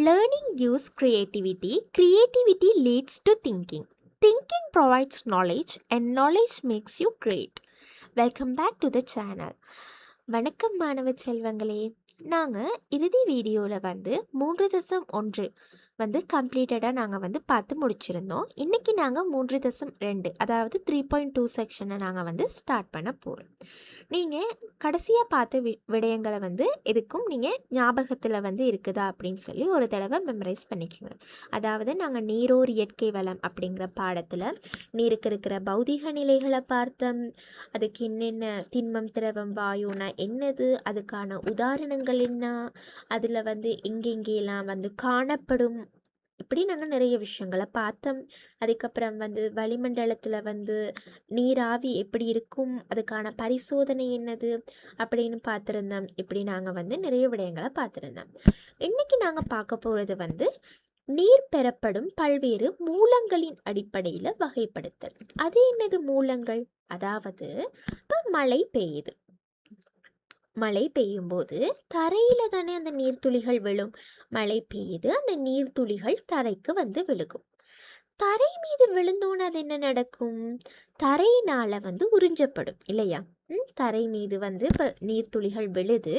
Learning gives creativity, creativity leads to thinking. Thinking provides knowledge, and knowledge makes you great. Welcome back to the channel. வணக்கம் மாணவ செல்வங்களே. நாங்கள் இறுதி வீடியோவில் 3.1 கம்ப்ளீட்டடாக நாங்கள் பார்த்து முடிச்சிருந்தோம். இன்றைக்கி நாங்கள் 3.2 அதாவது 3.2 செக்ஷனை நாங்கள் ஸ்டார்ட் பண்ண போகிறோம். நீங்கள் கடைசியாக பார்த்த விடயங்களை எதுக்கும் நீங்கள் ஞாபகத்தில் இருக்குதா அப்படின்னு சொல்லி ஒரு தடவை மெமரைஸ் பண்ணிக்கோங்க. அதாவது நாங்கள் நீரோர் இயற்கை வளம் அப்படிங்கிற பாடத்தில் நீருக்கு இருக்கிற பௌதிக நிலைகளை பார்த்தோம். அதுக்கு என்னென்ன திண்மம், திரவம், வாயுனா என்னது, அதுக்கான உதாரணங்கள் என்ன, அதில் எங்கெங்கெல்லாம் காணப்படும், இப்படி நாங்கள் நிறைய விஷயங்களை பார்த்தோம். அதுக்கப்புறம் வளிமண்டலத்தில் நீராவி எப்படி இருக்கும், அதுக்கான பரிசோதனை என்னது அப்படின்னு பார்த்துருந்தோம். இப்படி நாங்கள் நிறைய விடயங்களை பார்த்துருந்தோம். இன்னைக்கு நாங்கள் பார்க்க போகிறது நீர் பெறப்படும் பல்வேறு மூலங்களின் அடிப்படையில் வகைப்படுத்தல். அது என்னது மூலங்கள்? அதாவது இப்போ மழை பெய்யும் போது தரையில தானே அந்த நீர்த்துளிகள் விழும். மழை பெய்யுது, அந்த நீர்த்துளிகள் தரைக்கு விழுகும். தரை மீது விழுந்தோன்னு அது என்ன நடக்கும்? தரையினால உறிஞ்சப்படும் இல்லையா? தரை மீது இப்போ நீர்த்துளிகள் விழுது,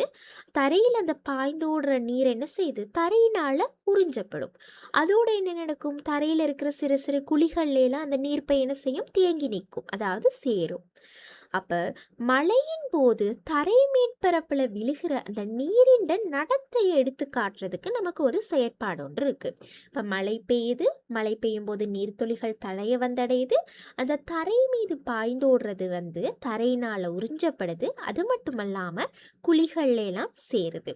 தரையில் அந்த பாய்ந்தோடுற நீர் என்ன செய்யுது? தரையினால உறிஞ்சப்படும். அதோட என்ன நடக்கும்? தரையில் இருக்கிற சிறு சிறு குழிகள்லாம் அந்த நீர் பை என்ன செய்யும்? தேங்கி நிற்கும், அதாவது சேரும். அப்போ மழையின் போது தரை மேற்பரப்பில் விழுகிற அந்த நீரின் நடத்தையை எடுத்து காட்டுறதுக்கு நமக்கு ஒரு செயற்பாடு ஒன்று இருக்கு. இப்போ மழை பெய்யும் போது நீர்த்துளிகள் தரையை வந்தடையுது, அந்த தரை மீது பாய்ந்தோடுறது தரையினால் உறிஞ்சப்படுது. அது மட்டுமல்லாமல் குழிகள்லாம் சேருது.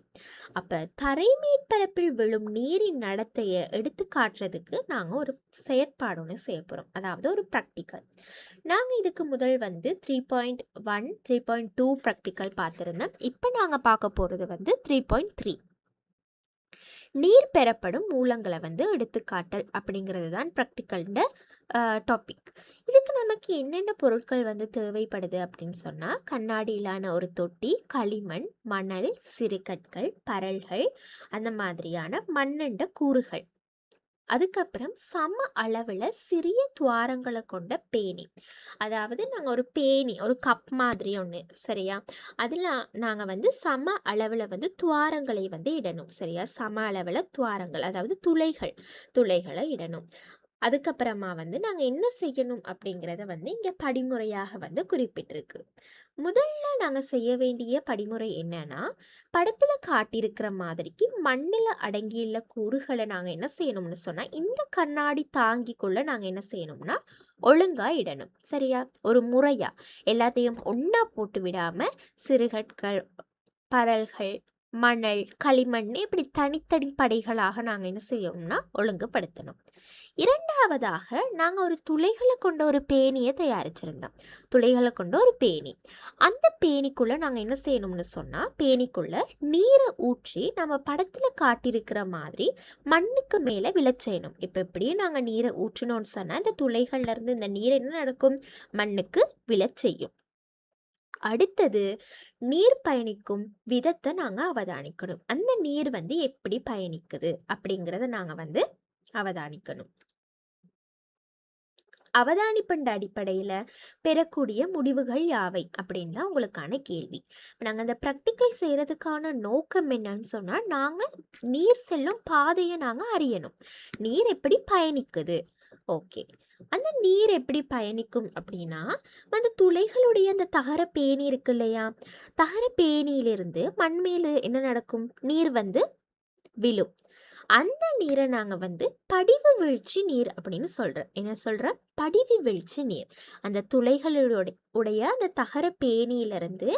அப்போ தரை மேற்பரப்பில் விழும் நீரின் நடத்தையை எடுத்து காட்டுறதுக்கு நாங்கள் ஒரு செயற்பாடு ஒன்று செய்ய போகிறோம், அதாவது ஒரு ப்ராக்டிக்கல். நாங்கள் இதுக்கு முதல் 3.1 3.2 ப்ராக்டிக்கல் பார்த்துருந்தோம். இப்போ நாங்கள் பார்க்க போகிறது 3.3 நீர் பெறப்படும் மூலங்களை எடுத்துக்காட்டல் அப்படிங்கிறது தான் ப்ராக்டிக்கல்ட டாபிக். இதுக்கு நமக்கு என்னென்ன பொருட்கள் தேவைப்படுது அப்படின்னு சொன்னால், கண்ணாடியிலான ஒரு தொட்டி, களிமண், மணல், சிறுகற்கள், பரல்கள், அந்த மாதிரியான மண்ணண்ட கூறுகள். அதுக்கப்புறம் சம அளவில் சிறிய துவாரங்களை கொண்ட பேணி. அதாவது நாங்கள் ஒரு பேணி, ஒரு கப் மாதிரி ஒன்று, சரியா? அதில் நாங்கள் சம அளவில் துவாரங்களை இடணும், சரியா? சம அளவில் துவாரங்கள், அதாவது துளைகளை இடணும். அதுக்கப்புறமா நாங்கள் என்ன செய்யணும் அப்படிங்கிறத இங்கே படிமுறையாக குறிப்பிட்டிருக்கு. முதல்ல நாங்கள் செய்ய வேண்டிய படிமுறை என்னன்னா, படத்தில் காட்டியிருக்கிற மாதிரிக்கு மண்ணில் அடங்கியுள்ள கூறுகளை நாங்கள் என்ன செய்யணும்னு சொன்னால், இந்த கண்ணாடி தாங்கிக்குள்ள நாங்கள் என்ன செய்யணும்னா ஒழுங்காக இடணும், சரியா? ஒரு முறையாக எல்லாத்தையும் ஒன்றா போட்டு விடாமல் சிறுகற்கள், பரல்கள், மணல், களிமண் இப்படி தனித்தனி படைகளாக நாங்கள் என்ன செய்யணும்னா ஒழுங்குபடுத்தணும். இரண்டாவதாக நாங்கள் ஒரு துளைகளை கொண்ட ஒரு பேணியை தயாரிச்சிருந்தோம். துளைகளை கொண்ட ஒரு பேணி. அந்த பேணிக்குள்ளே நாங்கள் என்ன செய்யணும்னு சொன்னால், பேணிக்குள்ளே நீரை ஊற்றி நம்ம படத்தில் காட்டியிருக்கிற மாதிரி மண்ணுக்கு மேலே விளைச்செய்யணும். இப்போ இப்படியே நாங்கள் நீரை ஊற்றினோன்னு சொன்னால், இந்த துளைகள்லேருந்து இந்த நீர் என்ன நடக்கும்? மண்ணுக்கு விளைச்செய்யும். அடுத்தது நீர் பயணிக்கும் விதத்தை நாங்கள் அவதானிக்கணும். அந்த நீர் எப்படி பயணிக்குது அப்படிங்கிறத நாங்கள் அவதானிக்கணும். அவதானிப்பின் அடிப்படையில் பெறக்கூடிய முடிவுகள் யாவை அப்படின்னு தான் உங்களுக்கான கேள்வி. நாங்கள் அந்த ப்ராக்டிக்கல் செய்கிறதுக்கான நோக்கம் என்னன்னு சொன்னால், நாங்கள் நீர் செல்லும் பாதையை நாங்கள் அறியணும். நீர் எப்படி பயணிக்குது? ஓகே, அந்த நீர் எப்படி பயணிக்கும் அப்படின்னா, அந்த துளைகளுடைய அந்த தகர பேணி இருக்கு இல்லையா? தகர பேணியிலிருந்து மண்மேல் என்ன நடக்கும்? நீர் விழும். அந்த நீரை நாங்கள் படிவு வீழ்ச்சி நீர் அப்படின்னு சொல்கிறோம். என்ன சொல்கிறோம்? படிவு வீழ்ச்சி நீர். அந்த துளைகளுடைய அந்த தகர பேணியிலிருந்து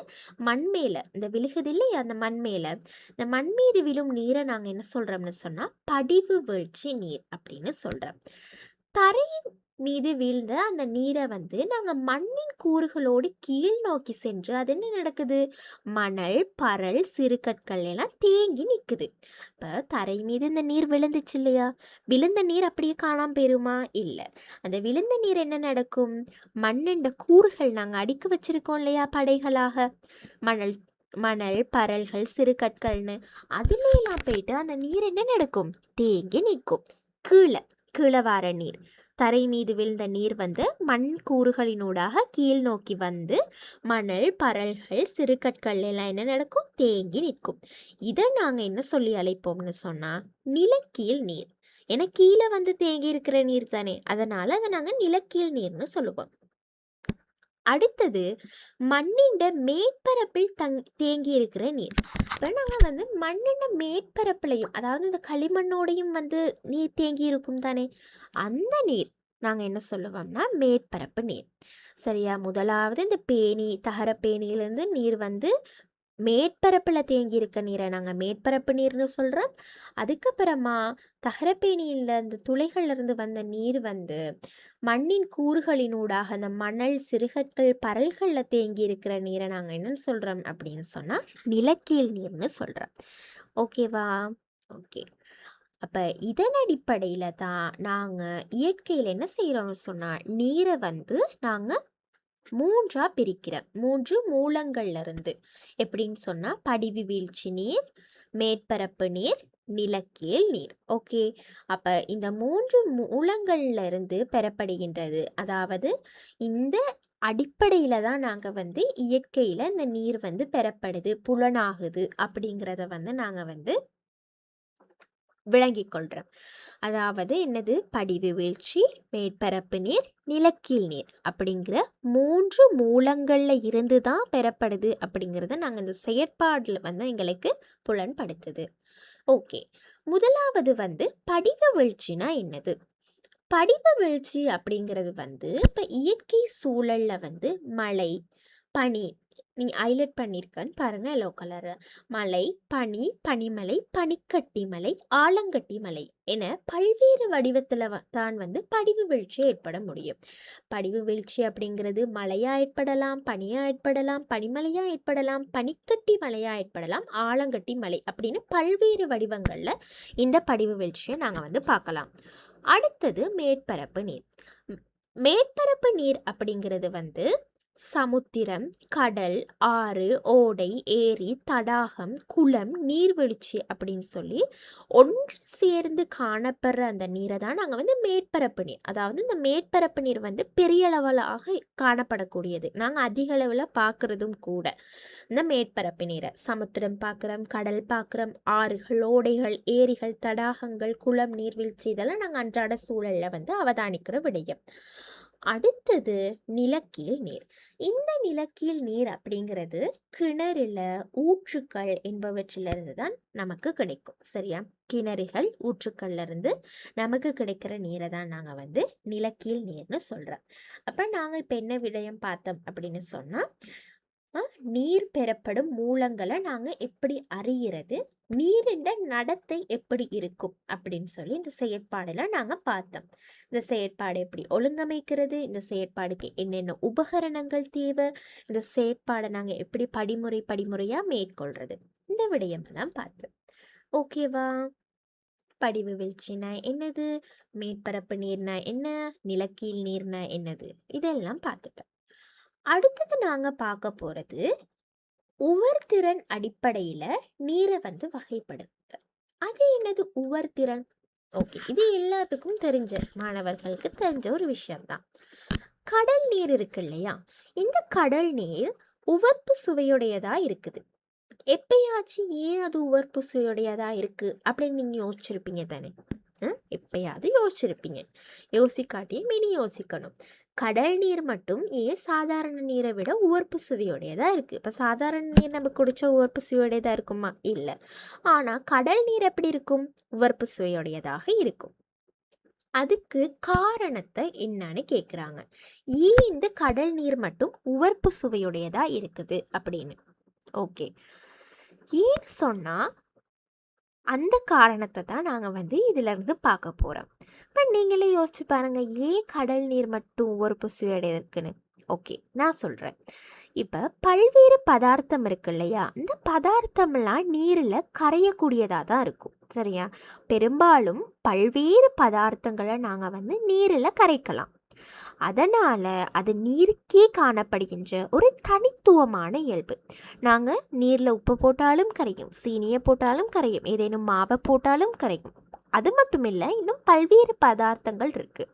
மண் மேலே இந்த விழுகுது இல்லையா? அந்த மண் மேலே, இந்த மண் மீது விழும் நீரை நாங்கள் என்ன சொல்கிறோம்னு சொன்னால் படிவு வீழ்ச்சி நீர் அப்படின்னு சொல்கிறோம். தரையின் மீது வீழ்ந்த அந்த நீரை நாங்கள் மண்ணின் கூறுகளோடு கீழ் நோக்கி சென்று அது என்ன நடக்குது? மணல், பரல், சிறுகற்கள் எல்லாம் தேங்கி நிற்குது. இப்போ தரை மீது இந்த நீர் விழுந்துச்சு இல்லையா? விழுந்த நீர் அப்படியே காணாம போயிருமா? இல்லை. அந்த விழுந்த நீர் என்ன நடக்கும்? மண்ணண்ட கூறுகள் நாங்கள் அடுக்கி வச்சிருக்கோம் இல்லையா? படைகளாக மணல் மணல், பரல்கள், சிறு கற்கள்னு அதுலலாம் போயிட்டு அந்த நீர் என்ன நடக்கும், தேங்கி நிற்கும். கீழே கீழே வார நீர், தரை மீது விழுந்த நீர் வந்து மண் கூறுகளினூடாக கீழ் நோக்கி வந்து மணல், பரல்கள், சிறு கற்கள் எல்லாம் என்ன நடக்கும், தேங்கி நிற்கும். இதை நாங்கள் என்ன சொல்லி அழைப்போம்னு சொன்னால் நிலக்கீழ் நீர். ஏன்னா கீழே வந்து தேங்கி இருக்கிற நீர் தானே, அதனால அதை நாங்கள் நிலக்கீழ் நீர்னு சொல்லுவோம். அடுத்தது மண்ணின் மேற்பரப்பில் தேங்கி இருக்கிற நீர். இப்போ நாங்கள் வந்து மண்ணின் மேற்பரப்புலையும், அதாவது இந்த களிமண்ணோடையும் வந்து நீர் தேங்கி இருக்கும் தானே, அந்த நீர் நாங்கள் என்ன சொல்லுவோம்னா மேற்பரப்பு நீர். சரியா? முதலாவது இந்த பேணி, தகர பேணியிலேருந்து நீர் வந்து மேற்பரப்பில் தேங்கி இருக்க நீரை நாங்கள் மேற்பரப்பு நீர்னு சொல்கிறோம். அதுக்கப்புறமா தகரப்பேணியில் அந்த துளைகள்லேருந்து வந்த நீர் வந்து மண்ணின் கூறுகளினூடாக அந்த மணல், சிறுகற்கள், பரல்களில் தேங்கி இருக்கிற நீரை நாங்கள் என்னன்னு சொல்கிறோம் அப்படின்னு சொன்னால் நிலக்கீழ் நீர்னு சொல்கிறோம். ஓகேவா? ஓகே. அப்போ இதன் அடிப்படையில் தான் நாங்கள் இயற்கையில் என்ன செய்கிறோம்னு சொன்னால் நீரை வந்து நாங்கள் 3ஆ பிரிக்கிறோம். 3 மூலங்கள்ல இருந்து. எப்படின்னு சொன்னா படிவு வீழ்ச்சி நீர், மேற்பரப்பு நீர், நிலக்கீழ் நீர். ஓகே. அப்ப இந்த 3 மூலங்கள்ல இருந்து பெறப்படுகின்றது. அதாவது இந்த அடிப்படையில தான் நாங்க வந்து இயற்கையில இந்த நீர் வந்து பெறப்படுது, புலனாகுது அப்படிங்கிறத வந்து நாங்க வந்து விளங்கிக் கொள்கிறோம். அதாவது என்னது, படிவு வீழ்ச்சி, மேற்பரப்பு நீர், நிலக்கீழ் நீர் அப்படிங்கிற 3 மூலங்களில் இருந்து தான் பெறப்படுது அப்படிங்கிறத நாங்கள் இந்த செயற்பாடில் வந்து எங்களுக்கு புலன்படுத்துது. ஓகே. முதலாவது வந்து படிவு வீழ்ச்சினா என்னது? படிவு வீழ்ச்சி அப்படிங்கிறது வந்து இப்போ இயற்கை சூழலில் வந்து மழை, பனி, நீங்கள் ஹைலைட் பண்ணியிருக்கேன்னு பாருங்கள் எல்லோ கலரு, மலை, பனி, பனிமலை, பனிக்கட்டி மலை, ஆலங்கட்டி மலை என பல்வேறு வடிவத்தில் தான் வந்து படிவு வீழ்ச்சி ஏற்பட முடியும். படிவு வீழ்ச்சி அப்படிங்கிறது மழையாக ஏற்படலாம், பனியாக ஏற்படலாம், பனிமலையாக ஏற்படலாம், பனிக்கட்டி மலையாக ஏற்படலாம், ஆலங்கட்டி மலை அப்படின்னு பல்வேறு வடிவங்களில் இந்த படிவு வீழ்ச்சியை நாங்கள் வந்து பார்க்கலாம். அடுத்தது மேற்பரப்பு நீர். மேற்பரப்பு நீர் அப்படிங்கிறது வந்து சமுத்திரம், கடல், ஆறு, ஓடை, ஏரி, தடாகம், குளம், நீர்வீழ்ச்சி அப்படின்னு சொல்லி ஒன்று சேர்ந்து காணப்படுற அந்த நீரை தான் நாங்கள் வந்து மேற்பரப்பு நீர். அதாவது இந்த மேற்பரப்பு நீர் வந்து பெரிய அளவிலாக காணப்படக்கூடியது, நாங்கள் அதிக அளவில் பார்க்குறதும் கூட. இந்த மேற்பரப்பு நீரை சமுத்திரம் பார்க்குறோம், கடல் பார்க்குறோம், ஆறுகள், ஓடைகள், ஏரிகள், தடாகங்கள், குளம், நீர்வீழ்ச்சி இதெல்லாம் நாங்கள் அன்றாட சூழலில் வந்து அவதானிக்கிற விடயம். அடுத்தது நிலக்கீழ் நீர். இந்த நிலக்கீழ் நீர் அப்படிங்கிறது கிணறுல, ஊற்றுக்கள் என்பவற்றிலிருந்து தான் நமக்கு கிடைக்கும். சரியா? கிணறுகள், ஊற்றுக்கள்ல இருந்து நமக்கு கிடைக்கிற நீரை தான் நாங்கள் வந்து நிலக்கீழ் நீர்னு சொல்கிறோம். அப்போ நாங்கள் இப்போ என்ன விடயம் பார்த்தோம் அப்படின்னு சொன்னால், நீர் பெறப்படும் மூலங்களை நாங்கள் எப்படி அறிகிறது, நீரின் நடத்தை எப்படி இருக்கும் அப்படின்னு சொல்லி இந்த செயற்பாடுல நாங்கள் பார்த்தோம். இந்த செயற்பாடு எப்படி ஒழுங்கமைக்கிறது, இந்த செயற்பாடுக்கு என்னென்ன உபகரணங்கள் தேவை, இந்த செயற்பாடை நாங்கள் எப்படி படிமுறையாக மேற்கொள்றது, இந்த விடயமெல்லாம் பார்த்தோம். ஓகேவா? படிவு வீழ்ச்சினா என்னது, மேற்பரப்பு நீர்னா என்ன, நிலக்கீழ் நீர்னா என்னது, இதெல்லாம் பார்த்துட்டோம். அடுத்தது நாங்கள் பார்க்க போகிறது உவர்திறன் அடிப்படையில் நீரை வந்து வகைப்படுத்துதல். அது என்னது உவர்திறன்? ஓகே, இது எல்லாத்துக்கும் தெரிஞ்ச, மாணவர்களுக்கு தெரிஞ்ச ஒரு விஷயம்தான். கடல் நீர் இருக்கு இல்லையா, இந்த கடல் நீர் உவர்ப்பு சுவையுடையதா இருக்குது. எப்பயாச்சும் ஏன் அது உவர்ப்பு சுவையுடையதா இருக்கு அப்படின்னு நீங்க யோசிச்சிருப்பீங்க தானே? எப்பயாவது யோசிச்சிருப்பீங்க. யோசிக்காட்டியும் இனி யோசிக்கணும். கடல் நீர் மட்டும் ஏன் சாதாரண நீரை விட உவர்ப்பு சுவையுடையதா இருக்கு? இப்போ சாதாரண நீர் நம்ம குடிச்ச உவர்ப்பு சுவையுடையதா இருக்குமா? இல்லை. ஆனால் கடல் நீர் எப்படி இருக்கும்? உவர்ப்பு சுவையுடையதாக இருக்கும். அதுக்கு காரணத்தை என்னன்னு கேட்குறாங்க. ஏன் இந்த கடல் நீர் மட்டும் உவர்ப்பு சுவையுடையதா இருக்குது அப்படின்னு. ஓகே, ஏன்னு சொன்னால் அந்த காரணத்தை தான் நாங்கள் வந்து இதிலிருந்து பார்க்க போகிறோம். இப்போ நீங்களே யோசிச்சு பாருங்கள், ஏன் கடல் நீர் மட்டும் உவர்ப்பு சுவையுடையது இருக்குன்னு. ஓகே, நான் சொல்கிறேன். இப்போ பல்வேறு பதார்த்தம் இருக்கு இல்லையா, இந்த பதார்த்தம்லாம் நீரில் கரையக்கூடியதாக தான் இருக்கும். சரியா? பெரும்பாலும் பல்வேறு பதார்த்தங்களை நாங்கள் வந்து நீரில் கரைக்கலாம். அதனால அது நீருக்கே காணப்படுகின்ற ஒரு தனித்துவமான இயல்பு. நாங்கள் நீரில் உப்பு போட்டாலும் கரையும், சீனியை போட்டாலும் கரையும், ஏதேனும் மாவை போட்டாலும் கரையும். அது மட்டும் இல்லை, இன்னும் பல்வேறு பதார்த்தங்கள் இருக்குது.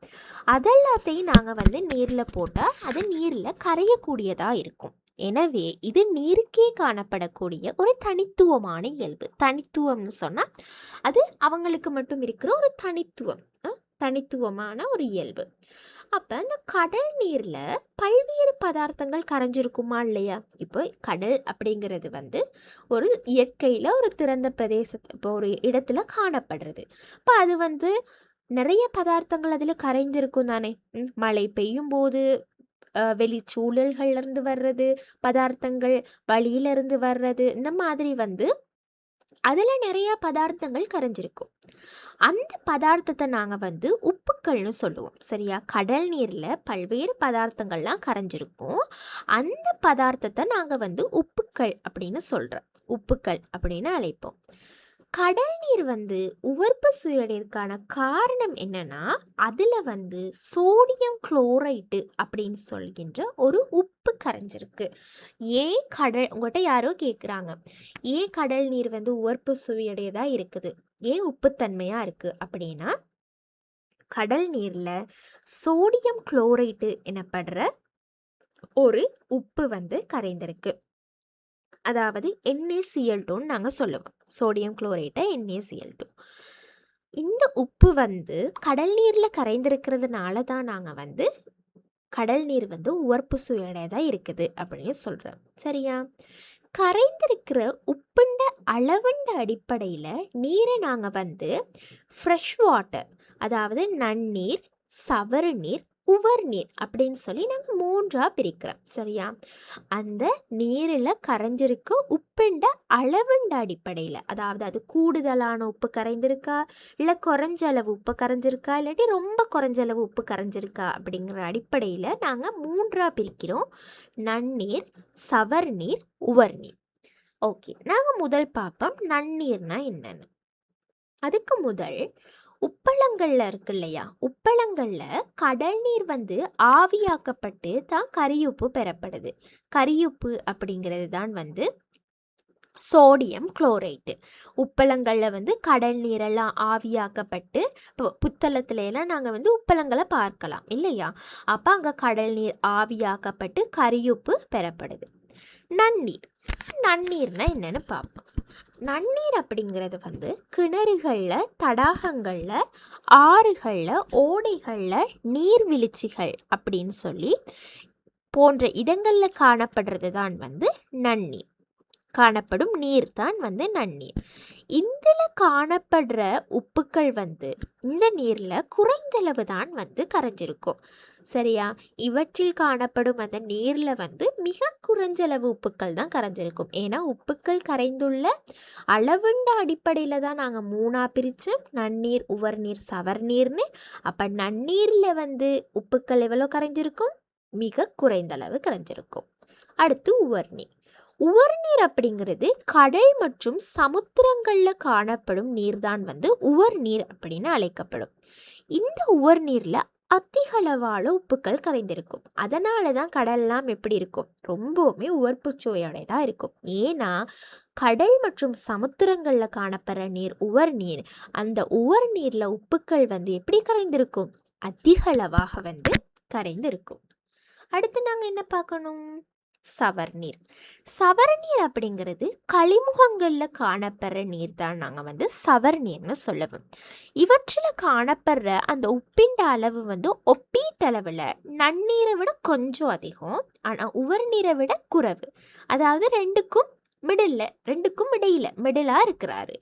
அதெல்லாத்தையும் நாங்கள் வந்து நீரில் போட்டால் அது நீரில் கரையக்கூடியதாக இருக்கும். எனவே இது நீருக்கே காணப்படக்கூடிய ஒரு தனித்துவமான இயல்பு. தனித்துவம்னு சொன்னால் அது அவங்களுக்கு மட்டும் இருக்கிற ஒரு தனித்துவமான ஒரு இயல்பு. அப்போ இந்த கடல் நீரில் பல்வேறு பதார்த்தங்கள் கரைஞ்சிருக்குமா இல்லையா? இப்போ கடல் அப்படிங்கிறது வந்து ஒரு இயற்கையில் ஒரு திறந்த பிரதேசத்தை, இப்போ ஒரு இடத்துல காணப்படுறது. இப்போ அது வந்து நிறைய பதார்த்தங்கள் அதில் கரைந்திருக்கும் தானே. மழை பெய்யும் போது வெளிச்சூழல்கள்லேருந்து வர்றது பதார்த்தங்கள், வழியிலிருந்து வர்றது, இந்த மாதிரி வந்து அதில் நிறைய பதார்த்தங்கள் கரைஞ்சிருக்கும். அந்த பதார்த்தத்தை நாங்கள் வந்து உப்புக்கள்னு சொல்லுவோம். சரியா? கடல் நீரில் பல்வேறு பதார்த்தங்கள்லாம் கரைஞ்சிருக்கும். அந்த பதார்த்தத்தை நாங்கள் வந்து உப்புக்கள் அப்படின்னு சொல்கிறோம். உப்புக்கள் அப்படின்னு அழைப்போம். கடல் நீர் வந்து உவர்ப்பு சுயடைற்கான காரணம் என்னன்னா, அதில் வந்து சோடியம் குளோரைட்டு அப்படின்னு சொல்கின்ற ஒரு உப்பு கரைஞ்சிருக்கு. ஏன் உங்கள்கிட்ட யாரோ கேட்குறாங்க, ஏன் கடல் நீர் வந்து உவர்ப்பு சுவையுடையதாக இருக்குது, ஏன் உப்புத்தன்மையாக இருக்குது அப்படின்னா, கடல் நீரில் சோடியம் குளோரைட்டு எனப்படுற ஒரு உப்பு வந்து கரைந்திருக்கு. அதாவது NaCl2ன்னு நாங்கள் சொல்லுவோம். சோடியம் குளோரைட்டை NaCl2. இந்த உப்பு வந்து கடல் நீரில் கரைந்திருக்கிறதுனால தான் நாங்கள் வந்து கடல் நீர் வந்து உவர்ப்பு சுவையுடையதாக இருக்குது அப்படின்னு சொல்கிறோம். சரியா? கரைந்திருக்கிற உப்புண்ட அளவுண்ட அடிப்படையில் நீரை நாங்கள் வந்து ஃப்ரெஷ் வாட்டர், அதாவது நன்னீர், சவறு நீர், உவர் நீர் அப்படின்னு சொல்லி நாங்கள் 3ஆக பிரிக்கிறோம். சரியா? அந்த நீரில் கரைஞ்சிருக்க உப்புண்ட அளவுண்ட அடிப்படையில், அதாவது அது கூடுதலான உப்பு கரைந்திருக்கா, இல்லை குறைஞ்ச அளவு உப்பு கரைஞ்சிருக்கா, இல்லாட்டி ரொம்ப குறைஞ்ச அளவு உப்பு கரைஞ்சிருக்கா அப்படிங்கிற அடிப்படையில் நாங்கள் 3ஆக பிரிக்கிறோம்: நன்னீர், சவர் நீர், உவர் நீர். ஓகே, நாங்கள் முதல் பார்ப்போம் நன்னீர்னா என்னன்னு. அதுக்கு முதல் உப்பளங்கள்ல இருக்கு இல்லையா, உப்பளங்கள்ல கடல் நீர் வந்து ஆவியாக்கப்பட்டு தான் கரியுப்பு பெறப்படுது. கரியுப்பு அப்படிங்கிறது தான் வந்து சோடியம் குளோரைட்டு. உப்பளங்களில் வந்து கடல் நீரெல்லாம் ஆவியாக்கப்பட்டு, இப்போ புத்தளத்துல எல்லாம் நாங்கள் வந்து உப்பளங்களை பார்க்கலாம் இல்லையா? அப்போ அங்கே கடல் நீர் ஆவியாக்கப்பட்டு கரியுப்பு பெறப்படுது. நன்னீர். நன்னீர்னா என்னன்னு பார்ப்போம். நன்னீர் அப்படிங்கிறது வந்து கிணறுகளில், தடாகங்களில், ஆறுகளில், ஓடைகளில், நீர்வீழ்ச்சிகள் அப்படின்னு சொல்லி போன்ற இடங்களில் காணப்படுறது தான் வந்து நன்னீர். காணப்படும் நீர் தான் வந்து நன்னீர். இதில் காணப்படுற உப்புக்கள் வந்து இந்த நீரில் குறைந்தளவு தான் வந்து கரைஞ்சிருக்கும். சரியா? இவற்றில் காணப்படும் அந்த நீரில் வந்து மிக குறைஞ்சளவு உப்புக்கள் தான் கரைஞ்சிருக்கும். ஏன்னா உப்புக்கள் கரைந்துள்ள அளவுண்ட அடிப்படையில் தான் நாங்கள் 3ஆக பிரித்தோம்: நன்னீர், உவர் நீர், சவர் நீர்னு. அப்போ நன்னீரில் வந்து உப்புக்கள் எவ்வளோ கரைஞ்சிருக்கும்? மிக குறைந்தளவு கரைஞ்சிருக்கும். அடுத்து உவர் நீர். உவர்நீர் அப்படிங்கிறது கடல் மற்றும் சமுத்திரங்களில் காணப்படும் நீர்தான் வந்து உவர் நீர் அப்படின்னு அழைக்கப்படும். இந்த உவர் நீரில் அதிக அளவான உப்புக்கள் கரைந்திருக்கும். அதனால தான் கடல்லாம் எப்படி இருக்கும்? ரொம்பவுமே உவர்ப்பு சுவையோடையதாக இருக்கும். ஏன்னா கடல் மற்றும் சமுத்திரங்களில் காணப்படுற நீர் உவர் நீர். அந்த உவர் நீரில் உப்புக்கள் வந்து எப்படி கரைந்திருக்கும்? அதிக அளவாக வந்து கரைந்திருக்கும். அடுத்து நாங்கள் என்ன பார்க்கணும்? சவர்நீர். சவர்நீர் அப்படிங்கிறது கழிமுகங்களில் காணப்படுற நீர் தான் நாங்கள் வந்து சவர்நீர்னு சொல்லுவோம். இவற்றில் காணப்படுற அந்த உப்பிண்ட அளவு வந்து ஒப்பீட்டளவில் நன்னீரை விட கொஞ்சம் அதிகம், ஆனால் உவர் நீரை விட குறைவு. அதாவது ரெண்டுக்கும் மிடிலாக இருக்கிறாரு.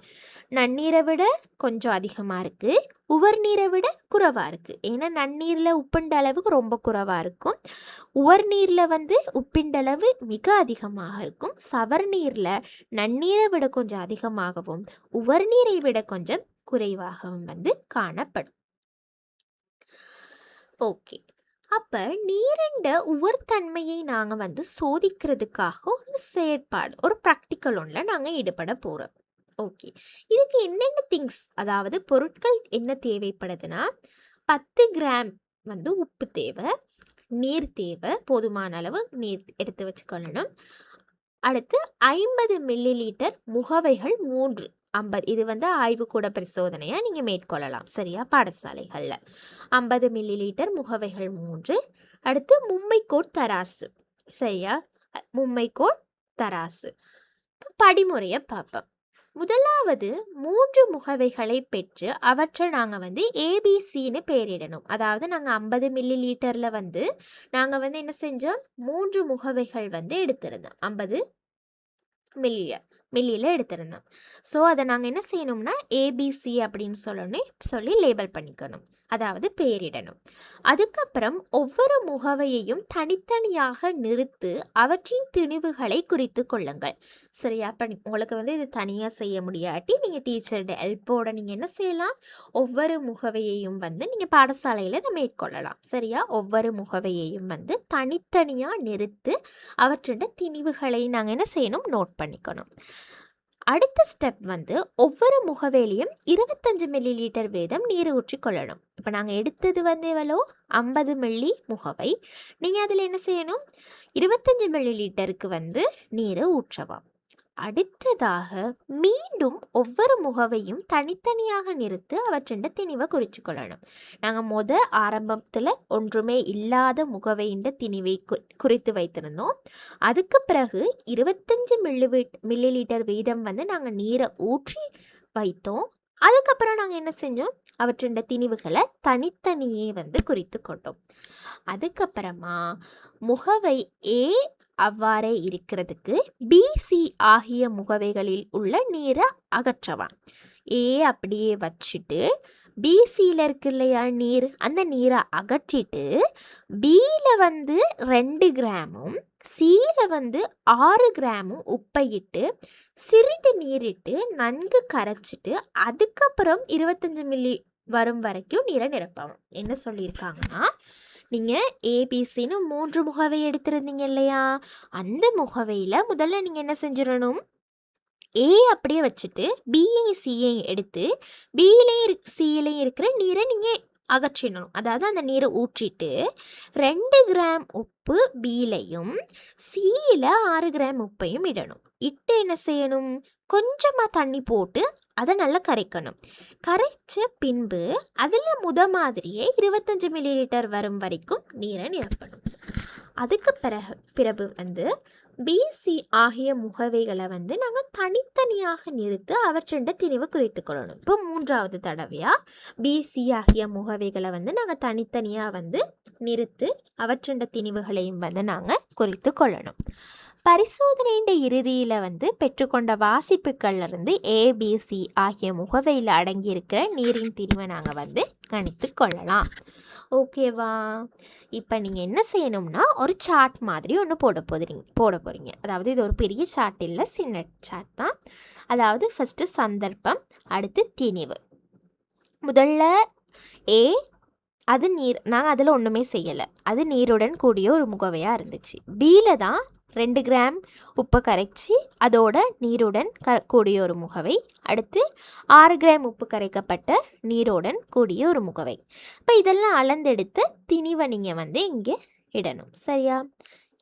நன்னீரை விட கொஞ்சம் அதிகமாக இருக்குது, உவர் நீரை விட குறைவாக இருக்குது. ஏன்னா நன்னீரில் உப்பிண்ட அளவுக்கு ரொம்ப குறைவாக இருக்கும், உவர் நீரில் வந்து உப்பிண்ட அளவு மிக அதிகமாக இருக்கும். சவர் நீரில் நன்னீரை விட கொஞ்சம் அதிகமாகவும் உவர் நீரை விட கொஞ்சம் குறைவாகவும் வந்து காணப்படும். ஓகே, அப்போ நீரிண்ட உவர்த்தன்மையை நாங்கள் வந்து சோதிக்கிறதுக்காக ஒரு செயற்பாடு, ஒரு ப்ராக்டிக்கல் ஒன்றில் நாங்கள் ஈடுபட போகிறோம். ஓகே, இதுக்கு என்னென்ன திங்ஸ், அதாவது பொருட்கள் என்ன தேவைப்படுதுன்னா, 10 கிராம் வந்து உப்பு தேவை, நீர் தேவை, போதுமான அளவு நீர் எடுத்து வச்சுக்கொள்ளணும். அடுத்து 50 மில்லி லிட்டர் முகவைகள் 3, 50, இது வந்து ஆய்வுக்கூட பரிசோதனையாக நீங்கள் மேற்கொள்ளலாம் சரியா, பாடசாலைகளில். 50 மில்லி லிட்டர் முகவைகள் 3. அடுத்து மும்மைக்கோட் தராசு சரியா, மும்மைக்கோட் தராசு. படிமுறையை பார்ப்போம். முதலாவது 3 முகவைகளை பெற்று அவற்றை நாங்கள் வந்து ஏபிசின்னு பெயரிடணும். அதாவது நாங்கள் 50 மில்லி லிட்டரில் வந்து நாங்கள் வந்து என்ன செஞ்சோம், 3 முகவைகள் வந்து எடுத்திருந்தோம், 50 மில்லியில் எடுத்திருந்தோம். ஸோ அதை நாங்கள் என்ன செய்யணும்னா ஏபிசி அப்படின்னு சொல்லி லேபிள் பண்ணிக்கணும், அதாவது பெயரிடணும். அதுக்கப்புறம் ஒவ்வொரு முகவையையும் தனித்தனியாக நிறுத்து அவற்றின் திணிவுகளை குறித்து கொள்ளுங்கள் சரியா. இப்போ உங்களுக்கு வந்து இது தனியாக செய்ய முடியாட்டி நீங்கள் டீச்சர்ட ஹெல்ப்போட நீங்கள் என்ன செய்யலாம், ஒவ்வொரு முகவையையும் வந்து நீங்கள் பாடசாலையில் இதை மேற்கொள்ளலாம் சரியா. ஒவ்வொரு முகவையையும் வந்து தனித்தனியாக நிறுத்து அவற்றோட திணிவுகளை நாங்கள் என்ன செய்யணும், நோட் பண்ணிக்கணும். அடுத்த ஸ்டெப் வந்து ஒவ்வொரு முகவேலியும் 25 மில்லி லிட்டர் வீதம் நீர் ஊற்றி கொள்ளணும். இப்போ நாங்கள் எடுத்தது வந்து எவ்வளோ, 50 மில்லி முகவை. நீங்கள் அதில் என்ன செய்யணும், 25 மில்லி லிட்டருக்கு வந்து நீரை ஊற்றலாம். அடுத்ததாக மீண்டும் ஒவ்வொரு முகவையும் தனித்தனியாக நிறுத்து அவற்றின் திணிவை குறித்து கொள்ளணும். நாங்கள் ஆரம்பத்தில் ஒன்றுமே இல்லாத முகவையின் திணிவை குறித்து வைத்திருந்தோம். அதுக்கு பிறகு 25 மில்லி லிட்டர் வீதம் வந்து நாங்கள் நீரை ஊற்றி வைத்தோம். அதுக்கப்புறம் நாங்கள் என்ன செஞ்சோம், அவற்றின் திணிவுகளை தனித்தனியே வந்து குறித்து கொண்டோம். அதுக்கப்புறமா முகவை ஏ அவ்வாறே இருக்கிறதுக்கு பிசி ஆகிய முகவைகளில் உள்ள நீரை அகற்றலாம். ஏ அப்படியே வச்சுட்டு பிசியில் இருக்கு இல்லையா நீர், அந்த நீரை அகற்றிட்டு பியில் வந்து 2 கிராமும் சியில் வந்து 6 கிராமும் உப்பையிட்டு சிறிது நீரிட்டு நன்கு கரைச்சிட்டு அதுக்கப்புறம் 25 மில்லி வரும் வரைக்கும் நீரை நிரப்பணும். என்ன சொல்லியிருக்காங்கன்னா, நீங்கள் ஏபிசின்னு 3 முகவை எடுத்திருந்தீங்க இல்லையா, அந்த முகவையில் முதல்ல நீங்கள் என்ன செஞ்சிடணும், ஏ அப்படியே வச்சுட்டு பியையும் சியையும் எடுத்து பியிலையும் சியிலையும் இருக்கிற நீரை நீங்கள் அகற்றிடணும். அதாவது அந்த நீரை ஊற்றிட்டு 2 கிராம் உப்பு பியிலையும் சியில் 6 கிராம் உப்பையும் இடணும். இட்டு என்ன செய்யணும், கொஞ்சமாக தண்ணி போட்டு அதை நல்லா கரைக்கணும். கரைச்ச பின்பு அதில் மாதிரியே 25 மில்லி லிட்டர் வரும் வரைக்கும் நீரை நிரப்பணும். அதுக்கு பிறகு வந்து பிசி ஆகிய முகவைகளை வந்து நாங்கள் தனித்தனியாக நிறுத்து அவற்றின் திணிவை குறித்து கொள்ளணும். இப்போ 3வது தடவையாக பிசி ஆகிய முகவைகளை வந்து நாங்கள் தனித்தனியாக வந்து நிறுத்து அவற்றின் திணிவுகளையும் வந்து நாங்கள் குறித்து கொள்ளணும். பரிசோதனையின் இறுதியில் வந்து பெற்றுக்கொண்ட வாசிப்புகள்லேருந்து ஏபிசி ஆகிய முகவையில் அடங்கியிருக்கிற நீரின் திணிவை நாங்கள் வந்து கணித்து கொள்ளலாம். ஓகேவா. இப்போ நீங்கள் என்ன செய்யணும்னா ஒரு சார்ட் மாதிரி ஒன்று போட போகிறீங்க. அதாவது இது ஒரு பெரிய சார்ட் இல்லை, சின்ன சார்ட் தான். அதாவது ஃபஸ்ட்டு சந்தர்ப்பம், அடுத்து திணிவு. முதல்ல ஏ, அது நீர், நாங்கள் அதில் ஒன்றுமே செய்யலை, அது நீருடன் கூடிய ஒரு முகவையாக இருந்துச்சு. பியில் தான் 2 கிராம் உப்பை கரைச்சி அதோட நீருடன் கூடிய ஒரு முகவை. அடுத்து 6 கிராம் உப்பு கரைக்கப்பட்ட நீருடன் கூடிய ஒரு முகவை. இப்போ இதெல்லாம் அளந்தெடுத்து திணிவை நீங்கள் வந்து இங்கே இடணும் சரியா.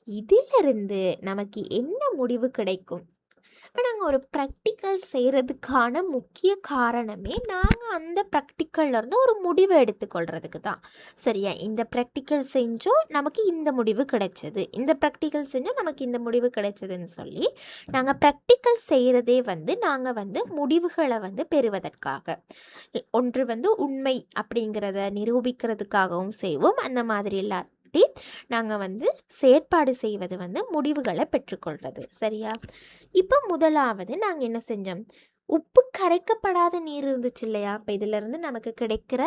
இதிலிருந்து நமக்கு என்ன முடிவு கிடைக்கும், இப்போ நாங்கள் ஒரு ப்ராக்டிக்கல் செய்கிறதுக்கான முக்கிய காரணமே நாங்கள் அந்த ப்ராக்டிக்கல்லேருந்து ஒரு முடிவை எடுத்துக்கொள்கிறதுக்கு தான் சரியா. இந்த ப்ராக்டிக்கல் செஞ்சோம் நமக்கு இந்த முடிவு கிடைச்சது, இந்த ப்ராக்டிக்கல் செஞ்சோம் நமக்கு இந்த முடிவு கிடைச்சதுன்னு சொல்லி நாங்கள் ப்ராக்டிக்கல் செய்கிறதே வந்து நாங்கள் வந்து முடிவுகளை வந்து பெறுவதற்காக, ஒன்று வந்து உண்மை அப்படிங்கிறத நிரூபிக்கிறதுக்காகவும் செய்வோம். அந்த மாதிரி எல்லாம் நாங்கள் வந்து செயற்பாடு செய்வது வந்து முடிவுகளை பெற்றுக்கொள்கிறது சரியா. இப்போ முதலாவது நாங்கள் என்ன செஞ்சோம், உப்பு கரைக்கப்படாத நீர் இருந்துச்சு இல்லையா. இப்போ இதிலிருந்து நமக்கு கிடைக்கிற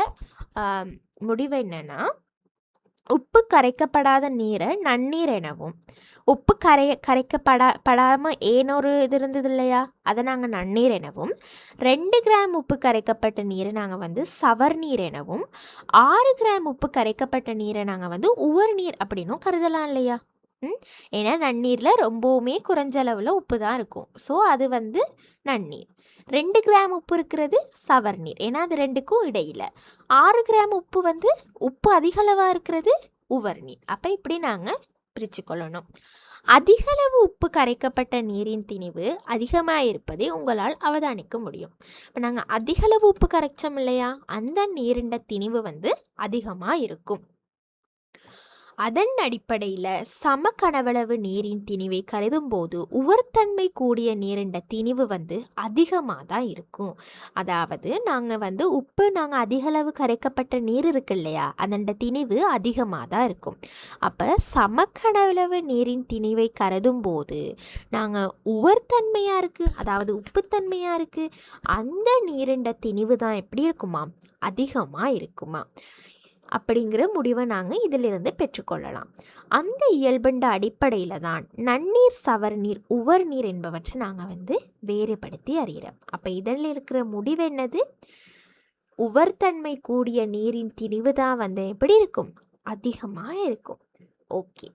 முடிவு என்னன்னா, உப்பு கரைக்கப்படாத நீரை நன்னீர் எனவும், உப்பு கரைக்கப்படாமல் ஏனொரு இது இருந்தது இல்லையா, அதை நாங்கள் நன்னீர் எனவும், 2 கிராம் உப்பு கரைக்கப்பட்ட நீரை நாங்கள் வந்து சவர் நீர் எனவும், 6 கிராம் உப்பு கரைக்கப்பட்ட நீரை நாங்கள் வந்து உவர் நீர் அப்படின்னும் கருதலாம் இல்லையா. ம் ஏன்னா நன்னீரில் ரொம்பவுமே குறைஞ்ச அளவில் உப்பு தான் இருக்கும். ஸோ அது வந்து நன்னீர். 2 கிராம் உப்பு இருக்கிறது சவர்நீர். ஏன்னா அது ரெண்டுக்கும் இடையில். 6 கிராம் உப்பு வந்து உப்பு அதிக அளவாக இருக்கிறது உவர்நீர். அப்போ இப்படி நாங்கள் பிரித்து கொள்ளணும். அதிகளவு உப்பு கரைக்கப்பட்ட நீரின் திணிவு அதிகமாக இருப்பதை உங்களால் அவதானிக்க முடியும். இப்போ நாங்கள் அதிகளவு உப்பு கரைச்சோம் இல்லையா, அந்த நீரின் திணிவு வந்து அதிகமாக இருக்கும். அதன் அடிப்படையில் சம கனவளவு நீரின் திணிவை கருதும் போது உவர்த்தன்மை கூடிய நீரின் திணிவு வந்து அதிகமாக தான் இருக்கும். அதாவது நாங்கள் வந்து உப்பு நாங்கள் அதிகளவு கரைக்கப்பட்ட நீர் இருக்கு இல்லையா, அதன் திணிவு அதிகமாக தான் இருக்கும். அப்போ சமக்கனவளவு நீரின் திணிவை கருதும் போது நாங்கள் உவர்த்தன்மையாக இருக்குது, அதாவது உப்புத்தன்மையாக இருக்குது, அந்த நீரின் திணிவு தான் எப்படி இருக்குமா, அதிகமாக இருக்குமா அப்படிங்கிற முடிவை நாங்கள் இதிலிருந்து பெற்றுக்கொள்ளலாம். அந்த இயல்புண்ட அடிப்படையில் தான் நன்னீர், சவர்நீர், உவர்நீர் என்பவற்றை நாங்கள் வந்து வேறுபடுத்தி அறிகிறோம். அப்போ இதில் இருக்கிற முடிவு என்னது, உவர்த்தன்மை கூடிய நீரின் திணிவு தான் வந்து எப்படி இருக்கும், அதிகமாக இருக்கும். ஓகே,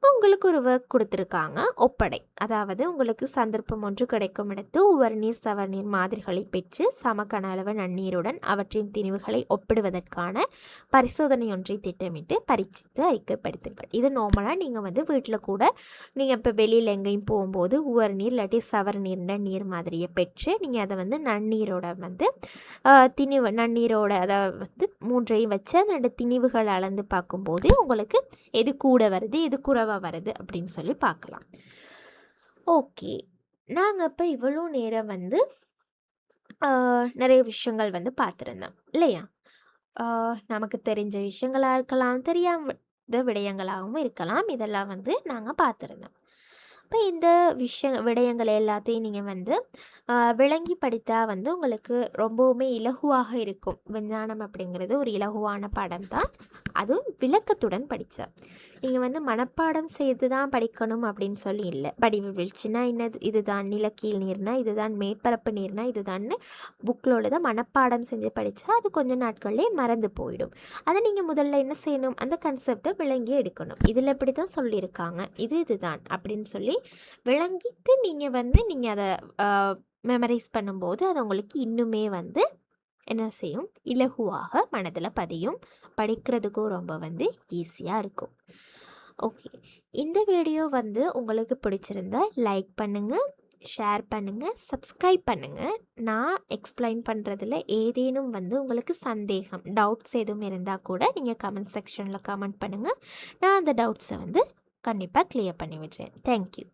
உங்களுக்கு ஒரு ஒர்க் கொடுத்துருக்காங்க, ஒப்படை. அதாவது உங்களுக்கு சந்தர்ப்பம் ஒன்று கிடைக்கும் இடத்து உவர்நீர், சவர்நீர் மாதிரிகளை பெற்று சமக்கன அளவு நன்னீருடன் அவற்றின் திணிவுகளை ஒப்பிடுவதற்கான பரிசோதனை ஒன்றை திட்டமிட்டு பரீட்சித்து அறிக்கைப்படுத்துங்கள். இது நார்மலாக நீங்கள் வந்து வீட்டில் கூட நீங்கள் இப்போ வெளியில் எங்கேயும் போகும்போது உவர்நீர் இல்லாட்டி சவர்நீர்ன்ற நீர் மாதிரியை பெற்று நீங்கள் அதை வந்து நன்னீரோட வந்து திணிவு, நன்னீரோட அதை வந்து மூன்றையும் வச்சு அந்த திணிவுகள் அளந்து பார்க்கும்போது உங்களுக்கு எது கூட வருது எது குறைவாக வருது அப்படின்னு சொல்லி பார்க்கலாம். ஓகே, நாங்கள் இப்போ இவ்வளோ நேரம் வந்து நிறைய விஷயங்கள் வந்து பார்த்துருந்தோம் இல்லையா. நமக்கு தெரிஞ்ச விஷயங்களாக இருக்கலாம், தெரியாத விடயங்களாகவும் இருக்கலாம். இதெல்லாம் வந்து நாங்கள் பார்த்துருந்தோம். இப்போ இந்த விடயங்கள் எல்லாத்தையும் நீங்கள் வந்து விளங்கி படித்தா வந்து உங்களுக்கு ரொம்பவுமே இலகுவாக இருக்கும். விஞ்ஞானம் அப்படிங்கிறது ஒரு இலகுவான பாடம் தான், அதுவும் விளக்கத்துடன் படித்தா. நீங்கள் வந்து மனப்பாடம் செய்து தான் படிக்கணும் அப்படின்னு சொல்லி இல்லை. படிவு வீழ்ச்சினா என்னது, இதுதான் நிலக்கீழ் நீர்னா இதுதான் மேற்பரப்பு நீர்னா இதுதான் புக்கில் தான் மனப்பாடம் செஞ்சு படித்தா அது கொஞ்சம் நாட்கள்லேயே மறந்து போயிடும். அதை நீங்கள் முதல்ல என்ன செய்யணும், அந்த கன்செப்டை விளங்கி எடுக்கணும். இதில் இப்படி தான் சொல்லியிருக்காங்க, இதுதான் அப்படின்னு சொல்லி விளங்கிட்டு நீங்கள் வந்து நீங்கள் அதை மெமரைஸ் பண்ணும்போது அது உங்களுக்கு இன்னுமே வந்து என்ன செய்யும், இலகுவாக மனதில் பதியும், படிக்கிறதுக்கும் ரொம்ப வந்து ஈஸியாக இருக்கும். ஓகே, இந்த வீடியோ வந்து உங்களுக்கு பிடிச்சிருந்தா லைக் பண்ணுங்கள், ஷேர் பண்ணுங்கள், சப்ஸ்கிரைப் பண்ணுங்கள். நான் எக்ஸ்பிளைன் பண்ணுறதுல ஏதேனும் வந்து உங்களுக்கு சந்தேகம், டவுட்ஸ் எதுவும் இருந்தால் கூட நீங்கள் கமெண்ட் செக்ஷனில் கமெண்ட் பண்ணுங்கள். நான் அந்த டவுட்ஸை வந்து கண்டிப்பாக கிளியர் பண்ணி விடுறேன். தேங்க்யூ.